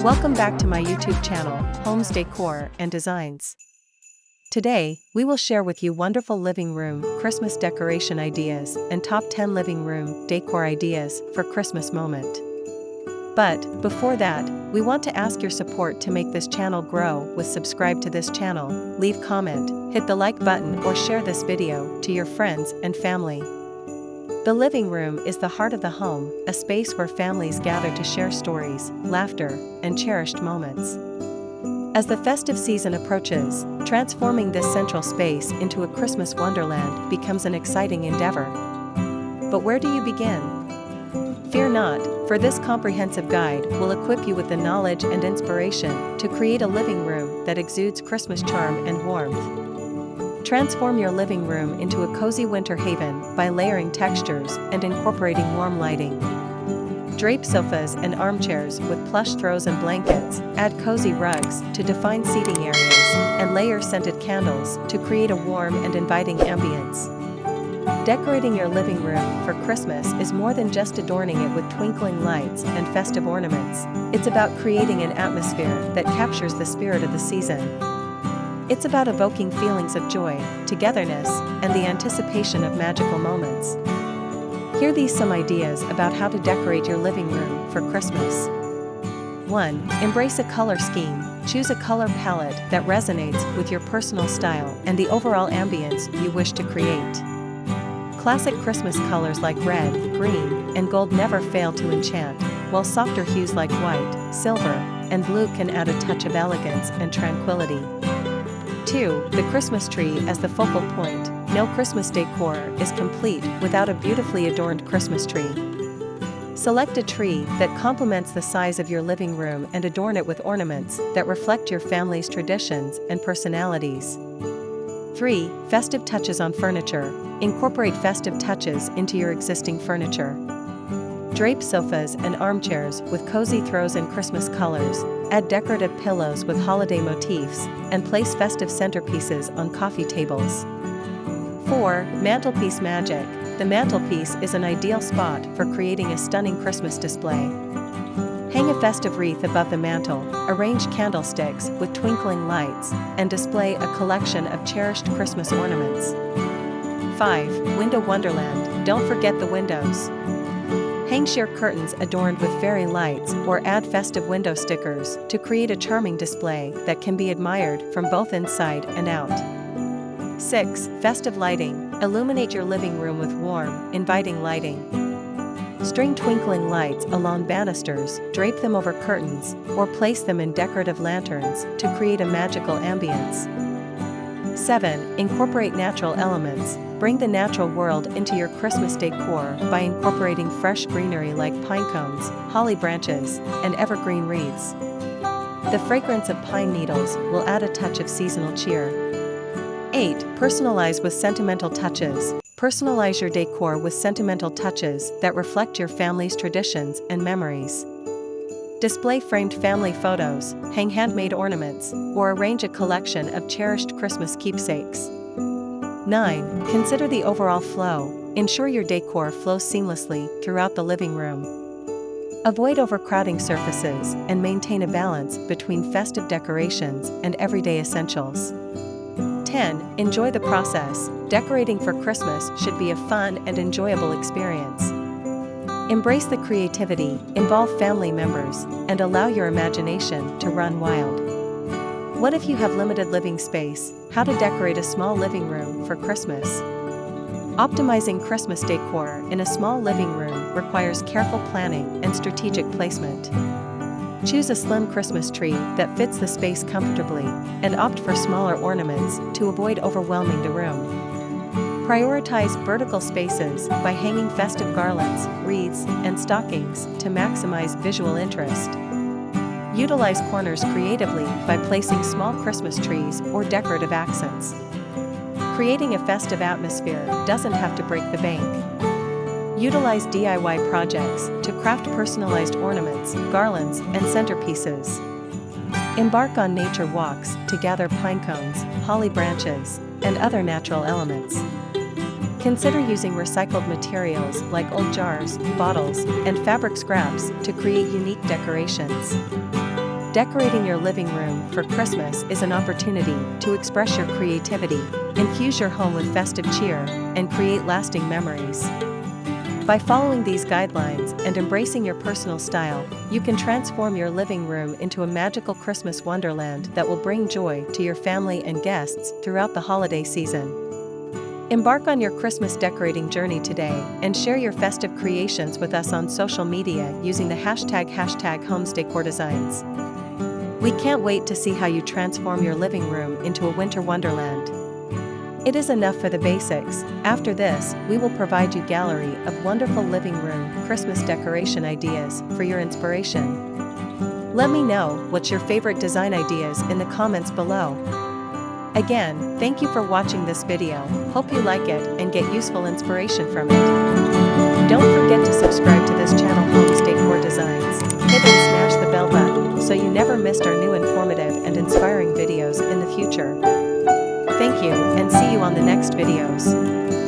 Welcome back to my YouTube channel, Homes Decor and Designs. Today, we will share with you wonderful living room Christmas decoration ideas and top 10 living room decor ideas for Christmas moment. But, before that, we want to ask your support to make this channel grow with subscribe to this channel, leave comment, hit the like button or share this video to your friends and family. The living room is the heart of the home, a space where families gather to share stories, laughter, and cherished moments. As the festive season approaches, transforming this central space into a Christmas wonderland becomes an exciting endeavor. But where do you begin? Fear not, for this comprehensive guide will equip you with the knowledge and inspiration to create a living room that exudes Christmas charm and warmth. Transform your living room into a cozy winter haven by layering textures and incorporating warm lighting. Drape sofas and armchairs with plush throws and blankets, add cozy rugs to define seating areas, and layer scented candles to create a warm and inviting ambience. Decorating your living room for Christmas is more than just adorning it with twinkling lights and festive ornaments. It's about creating an atmosphere that captures the spirit of the season. It's about evoking feelings of joy, togetherness, and the anticipation of magical moments. Here are some ideas about how to decorate your living room for Christmas. 1. Embrace a color scheme. Choose a color palette that resonates with your personal style and the overall ambience you wish to create. Classic Christmas colors like red, green, and gold never fail to enchant, while softer hues like white, silver, and blue can add a touch of elegance and tranquility. 2. The Christmas tree as the focal point. No Christmas decor is complete without a beautifully adorned Christmas tree. Select a tree that complements the size of your living room and adorn it with ornaments that reflect your family's traditions and personalities. 3. Festive touches on furniture. Incorporate festive touches into your existing furniture. Drape sofas and armchairs with cozy throws and Christmas colors, add decorative pillows with holiday motifs, and place festive centerpieces on coffee tables. 4. Mantelpiece magic. The mantelpiece is an ideal spot for creating a stunning Christmas display. Hang a festive wreath above the mantel, arrange candlesticks with twinkling lights, and display a collection of cherished Christmas ornaments. 5. Window wonderland. Don't forget the windows. Hang sheer curtains adorned with fairy lights or add festive window stickers to create a charming display that can be admired from both inside and out. 6. Festive lighting. Illuminate your living room with warm, inviting lighting. String twinkling lights along banisters, drape them over curtains, or place them in decorative lanterns to create a magical ambience. 7. Incorporate natural elements. Bring the natural world into your Christmas decor by incorporating fresh greenery like pine cones, holly branches, and evergreen wreaths. The fragrance of pine needles will add a touch of seasonal cheer. 8. Personalize with sentimental touches. Personalize your decor with sentimental touches that reflect your family's traditions and memories. Display framed family photos, hang handmade ornaments, or arrange a collection of cherished Christmas keepsakes. 9. Consider the overall flow. Ensure your decor flows seamlessly throughout the living room. Avoid overcrowding surfaces and maintain a balance between festive decorations and everyday essentials. 10. Enjoy the process. Decorating for Christmas should be a fun and enjoyable experience. Embrace the creativity, involve family members, and allow your imagination to run wild. What if you have limited living space? How to decorate a small living room for Christmas? Optimizing Christmas decor in a small living room requires careful planning and strategic placement. Choose a slim Christmas tree that fits the space comfortably, and opt for smaller ornaments to avoid overwhelming the room. Prioritize vertical spaces by hanging festive garlands, wreaths, and stockings to maximize visual interest. Utilize corners creatively by placing small Christmas trees or decorative accents. Creating a festive atmosphere doesn't have to break the bank. Utilize DIY projects to craft personalized ornaments, garlands, and centerpieces. Embark on nature walks to gather pine cones, holly branches, and other natural elements. Consider using recycled materials like old jars, bottles, and fabric scraps to create unique decorations. Decorating your living room for Christmas is an opportunity to express your creativity, infuse your home with festive cheer, and create lasting memories. By following these guidelines and embracing your personal style, you can transform your living room into a magical Christmas wonderland that will bring joy to your family and guests throughout the holiday season. Embark on your Christmas decorating journey today and share your festive creations with us on social media using the hashtag Homes Decor Designs. We can't wait to see how you transform your living room into a winter wonderland. It is enough for the basics. After this, we will provide you a gallery of wonderful living room Christmas decoration ideas for your inspiration. Let me know what's your favorite design ideas in the comments below. Again, thank you for watching this video. Hope you like it and get useful inspiration from it. Don't forget to subscribe to this channel, Homes Decor Designs. Hit and smash the bell button so you never missed our new informative and inspiring videos in the future. Thank you, and see you on the next videos.